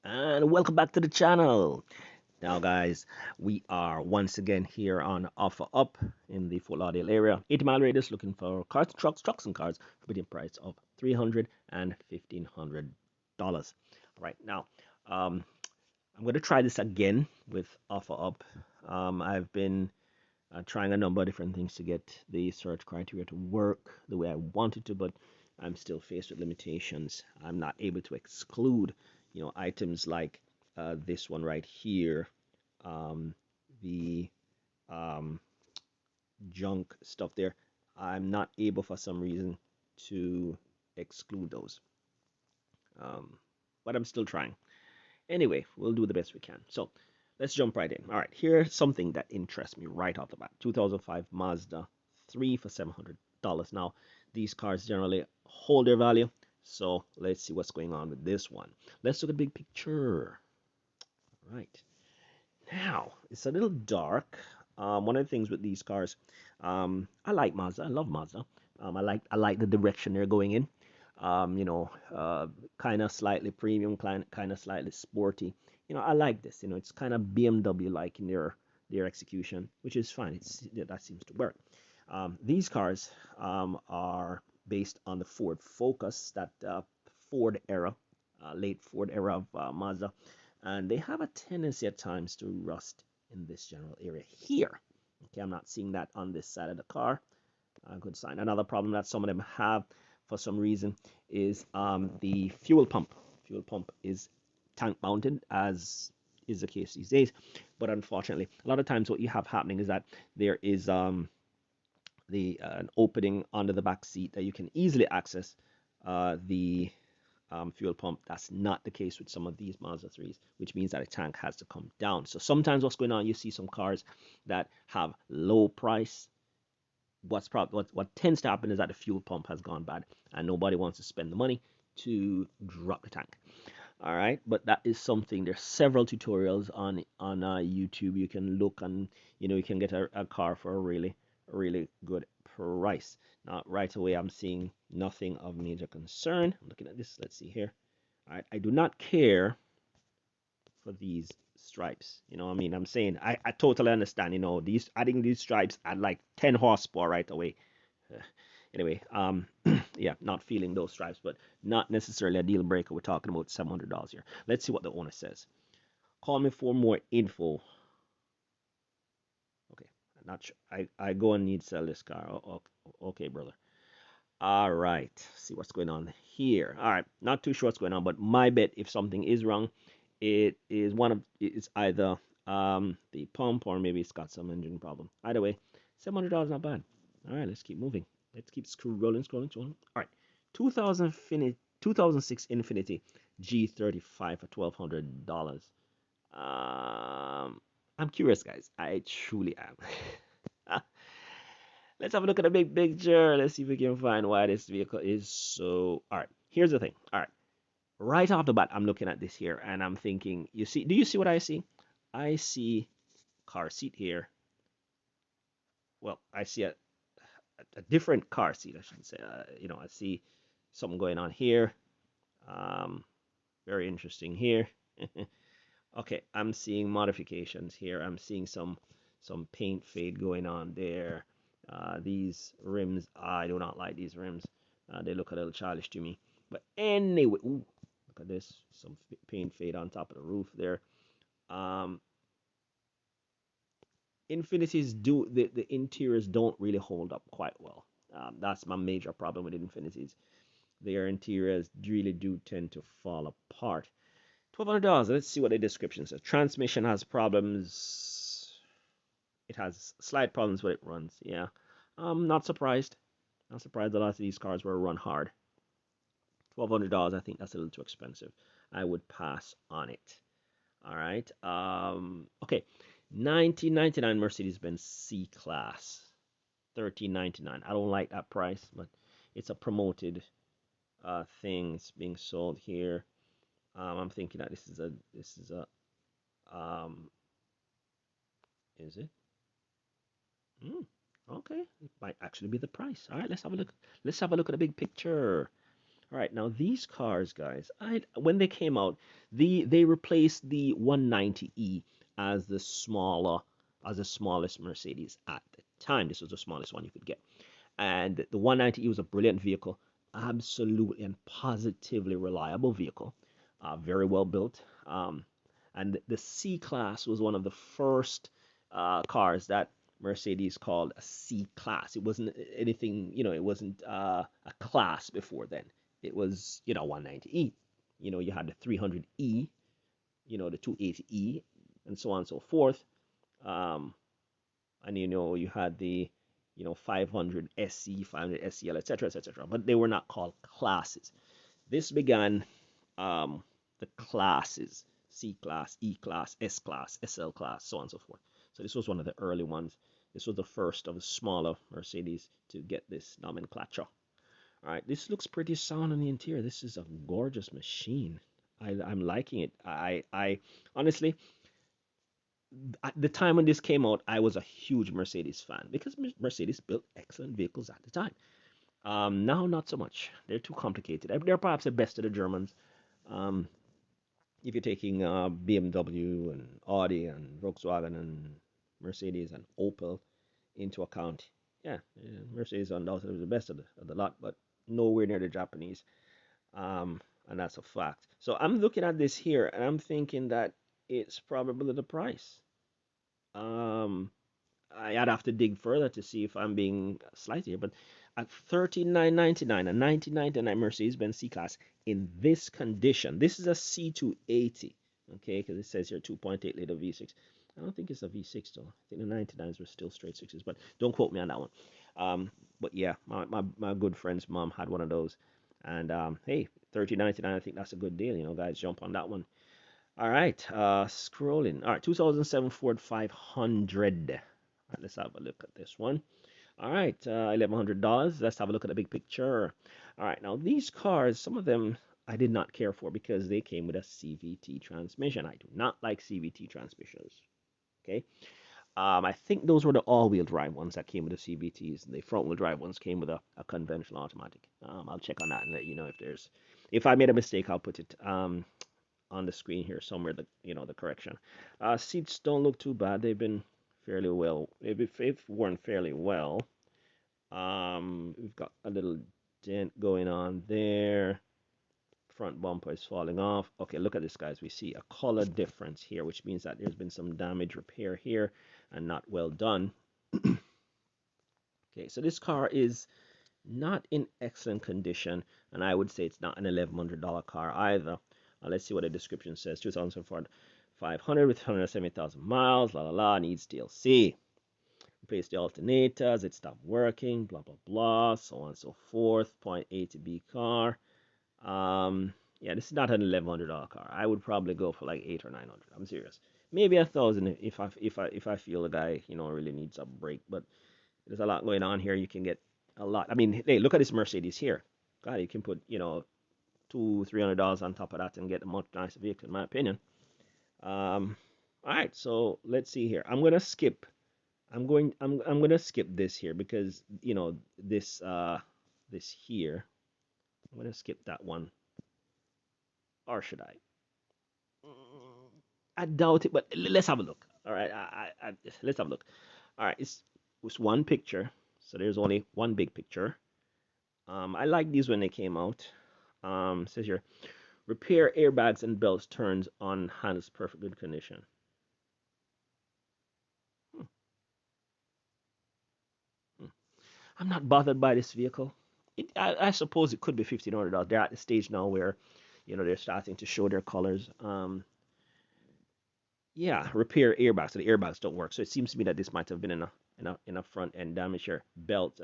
And welcome back to the channel. Now, guys, we are once again here on OfferUp in the Fort Lauderdale area. 80-mile radius looking for cars, trucks, and cars for bidding price of $300 and $1,500. Right now, um, I'm going to try this again with OfferUp. I've been trying a number of different things to get the search criteria to work the way I want it to, but I'm still faced with limitations. I'm not able to exclude, items like this one right here, um, the um, junk stuff there. I'm not able for some reason to exclude those, um, but I'm still trying. Anyway, we'll do the best we can. So let's jump right in. All right, here's something that interests me right off the bat. 2005 Mazda 3 for $700. Now, these cars generally hold their value. So let's see what's going on with this one. Let's look at the big picture. All right. Now, it's a little dark. One of the things with these cars, I like Mazda. I love Mazda. I like the direction they're going in. Kind of slightly premium, kind of slightly sporty. I like this. It's kind of BMW like in their execution, which is fine. That seems to work. These cars are based on the Ford Focus, that Ford era, late Ford era of Mazda, and they have a tendency at times to rust in this general area here. Okay, I'm not seeing that on this side of the car. Good sign. Another problem that some of them have for some reason is the fuel pump. Fuel pump is tank mounted, as is the case these days. But unfortunately, a lot of times what you have happening is that there is the an opening under the back seat that you can easily access the fuel pump. That's not the case with some of these Mazda 3s, which means that a tank has to come down. So sometimes what's going on, you see some cars that have low price. What tends to happen is that the fuel pump has gone bad and nobody wants to spend the money to drop the tank. All right, but that is something. There's several tutorials on YouTube. You can look, and you can get a car for a really good price. Now, right away, I'm seeing nothing of major concern. I'm looking at this. Let's see here. All right, I do not care for these stripes. I mean, I'm saying I totally understand. These adding these stripes at like 10 horsepower right away. Anyway, yeah, not feeling those stripes, but not necessarily a deal breaker. We're talking about $700 here. Let's see what the owner says. Call me for more info. Okay, I'm not sure. I go and need to sell this car. Okay, brother. All right, see what's going on here. All right, not too sure what's going on, but my bet, if something is wrong, it's either the pump, or maybe it's got some engine problem. Either way, $700 not bad. All right, let's keep moving. Let's keep scrolling. All right, 2006 Infiniti G35 for $1,200. I'm curious, guys. I truly am. Let's have a look at the big picture. Let's see if we can find why this vehicle is so. All right, here's the thing. All right, right off the bat, I'm looking at this here and I'm thinking, do you see what I see? I see car seat here. Well, I see a different car seat, I should say. I see something going on here. Um, Very interesting here. Okay, I'm seeing modifications here. I'm seeing some paint fade going on there. These rims, I do not like these rims. They look a little childish to me. But anyway, ooh, look at this. Some paint fade on top of the roof there. Um, Infinities do the interiors don't really hold up quite well. That's my major problem with Infinities. Their interiors really do tend to fall apart. $1,200. Let's see what the description says. Transmission has problems. It has slight problems when it runs. Yeah, I'm not surprised. Not surprised a lot of these cars were run hard. $1,200. I think that's a little too expensive. I would pass on it. All right. Okay. 1999 Mercedes-Benz C Class. 1399. I don't like that price, but it's a promoted thing. It's being sold here. I'm thinking that this is a is it? Mm, okay, it might actually be the price. All right, let's have a look. Let's have a look at the big picture. All right, now these cars, guys, when they came out, they replaced the 190e as the smallest Mercedes at the time. This was the smallest one you could get, and the 190e was a brilliant vehicle, absolutely and positively reliable vehicle, very well built. And the C class was one of the first cars that Mercedes called a C class. It wasn't anything, it wasn't a class before then. It was, 190e. You had the 300e, the 280e, and so on and so forth. Um, and you had the 500 SC, 500 SCL, etc., etc. But they were not called classes. This began the classes: C class, E class, S class, SL class, so on and so forth. So this was one of the early ones. This was the first of the smaller Mercedes to get this nomenclature. All right, this looks pretty sound on the interior. This is a gorgeous machine. I'm liking it. I honestly, at the time when this came out, I was a huge Mercedes fan because Mercedes built excellent vehicles at the time. Now, not so much. They're too complicated. They're perhaps the best of the Germans. Um, if you're taking BMW and Audi and Volkswagen and Mercedes and Opel into account, yeah, Mercedes undoubtedly the best of the lot, but nowhere near the Japanese. And that's a fact. So I'm looking at this here and I'm thinking that it's probably the price. Um, I'd have to dig further to see if I'm being slight here, but at 39.99, a 1999 Mercedes-Benz C-Class in this condition, this is a C280, okay, because it says here 2.8 liter V6. I don't think it's a V6 though. I think the 99s were still straight sixes, but don't quote me on that one. But yeah, my good friend's mom had one of those, and hey, 30.99, I think that's a good deal. Guys, jump on that one. All right, scrolling. All right, 2007 Ford 500. All right, let's have a look at this one. All right, $1,100. Let's have a look at the big picture. All right, now these cars, some of them I did not care for because they came with a CVT transmission. I do not like CVT transmissions. Okay, I think those were the all-wheel drive ones that came with the CVTs. The front-wheel drive ones came with a conventional automatic. I'll check on that and let you know if I made a mistake. I'll put it on the screen here somewhere, the correction. Seats don't look too bad. They've been fairly well. They've worn fairly well. We've got a little dent going on there. Front bumper is falling off. Okay, look at this, guys. We see a color difference here, which means that there's been some damage repair here and not well done. Okay, so this car is not in excellent condition, and I would say it's not an $1,100 car either. Let's see what the description says. 2004 500 with 170,000 miles, la la la, needs DLC. Replace the alternators, it stopped working, blah blah blah, so on and so forth. Point A to B car. Yeah, this is not an $1,100 car. I would probably go for like 800 or 900. I'm serious. Maybe 1,000 if I feel the guy really needs a break. But there's a lot going on here. You can get a lot. I mean, hey, look at this Mercedes here. God, you can put $200-300 on top of that and get a much nicer vehicle, in my opinion. All right, so let's see here. I'm gonna skip. I'm gonna skip this here because this here. I'm gonna skip that one, or should I? I doubt it, but let's have a look. All right, let's have a look. All right, it's one picture, so there's only one big picture. I like these when they came out. Says here, repair airbags and belts, turns on, handles perfect good condition. Hmm. Hmm. I'm not bothered by this vehicle. I suppose it could be $1,500. They're at the stage now where, they're starting to show their colors. Yeah, repair airbags. So the airbags don't work. So it seems to me that this might have been in a front end damage here. Belt,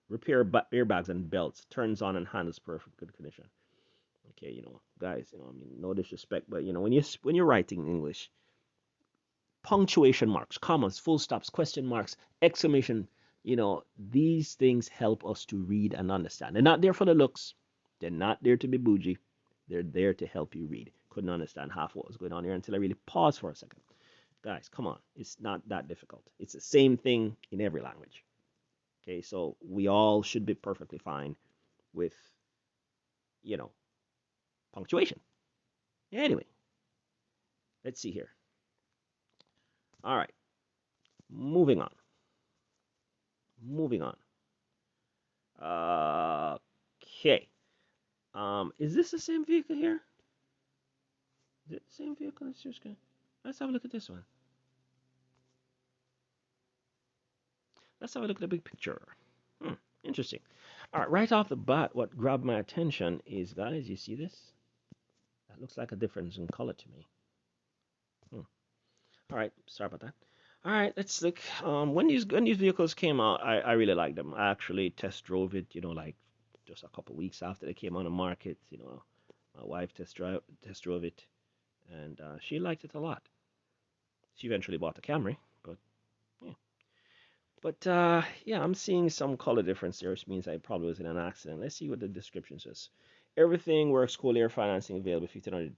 repair airbags and belts, turns on and handles perfect good condition. Okay, guys, I mean, no disrespect, but when you're writing English, punctuation marks, commas, full stops, question marks, exclamation, these things help us to read and understand. They're not there for the looks. They're not there to be bougie. They're there to help you read. Couldn't understand half what was going on here until I really paused for a second. Guys, come on. It's not that difficult. It's the same thing in every language. Okay, so we all should be perfectly fine with you know, punctuation. Anyway, let's see here. All right, moving on. Moving on. Okay. Is this the same vehicle here? Is it the same vehicle? Let's have a look at this one. Let's have a look at the big picture. Interesting. All right, right off the bat, what grabbed my attention is, guys, you see this? That looks like a difference in color to me. All right, sorry about that. All right, let's look. When these vehicles came out, I really liked them. I actually test drove it, like just a couple weeks after they came on the market. My wife test drove it, and she liked it a lot. She eventually bought the Camry, but yeah. But yeah, I'm seeing some color difference there, which means I probably was in an accident. Let's see what the description says. Everything works, cool air financing available, 1500.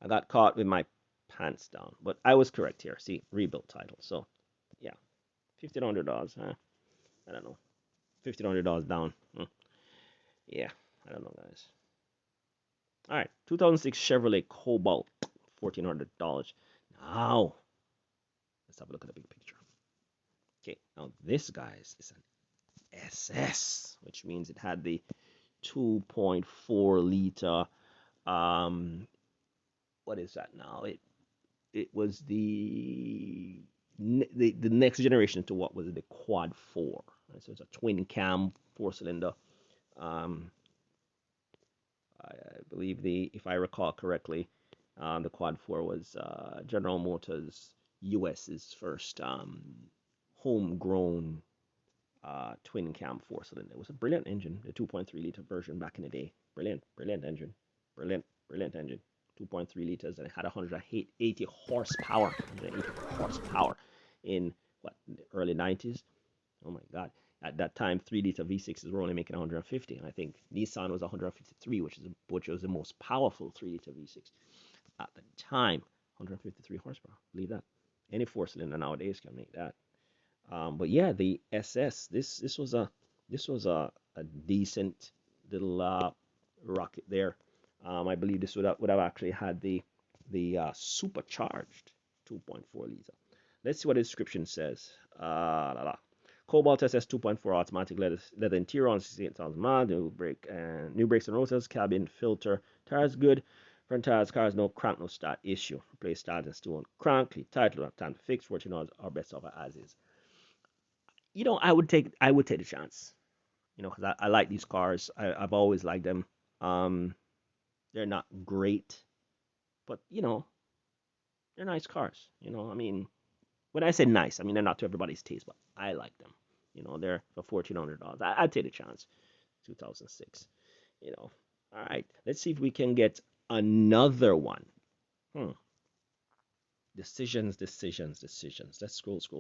I got caught with my pants down, but I was correct here. See, rebuild title. So yeah, $1,500. I don't know. $1,500 down. Yeah, I don't know, guys. All right, 2006 Chevrolet Cobalt, $1,400. Now, let's have a look at the big picture. Okay, now this, guys, is an SS, which means it had the 2.4 liter. What is that now? It was the next generation to what was it, the Quad 4. Right? So it's a twin cam 4-cylinder. I believe if I recall correctly, the Quad 4 was General Motors US's first homegrown twin cam 4-cylinder. It was a brilliant engine, the 2.3 liter version back in the day. Brilliant engine, brilliant engine. 2.3 liters, and it had 180 horsepower. 180 horsepower in the early 90s. Oh my God! At that time, 3-liter V6s were only making 150, and I think Nissan was 153, which was the most powerful 3-liter V6 at the time. 153 horsepower. Believe that. Any 4-cylinder nowadays can make that. But yeah, the SS. This was a decent little rocket there. I believe this would have actually had the supercharged 2.4 liter. Let's see what the description says. Cobalt SS 2.4 automatic leather interior on 68,000 miles. New brakes and rotors. Cabin filter. Tires good. Front tires, cars no crank, no start issue. Replace tires and still on crank. Title time to fix. 14 hours or best offer as is. I would take the chance. Because I like these cars. I've always liked them. They're not great, but they're nice cars. I mean, when I say nice, I mean they're not to everybody's taste, but I like them. They're for $1,400. I'd take a chance. 2006. All right, let's see if we can get another one. Decisions. Let's scroll.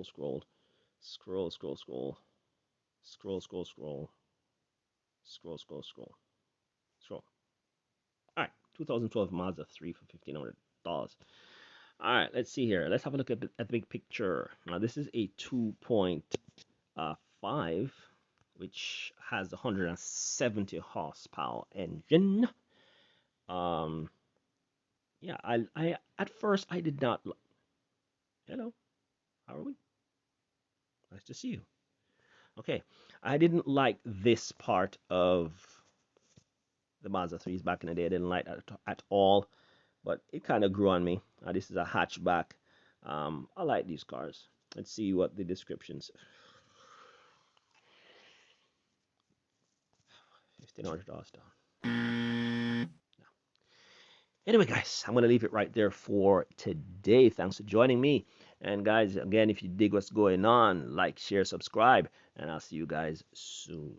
All right, 2012 Mazda 3 for $1,500. All right, let's see here. Let's have a look at the big picture. Now, this is a 2.5, which has 170 horsepower engine. Yeah, I at first I did not. Hello, how are we? Nice to see you. Okay, I didn't like this part of the Mazda 3s back in the day. I didn't like that at all, but it kind of grew on me. This is a hatchback. I like these cars. Let's see what the descriptions. $1,500 down. Anyway, guys, I'm going to leave it right there for today. Thanks for joining me. And guys, again, if you dig what's going on, like, share, subscribe, and I'll see you guys soon.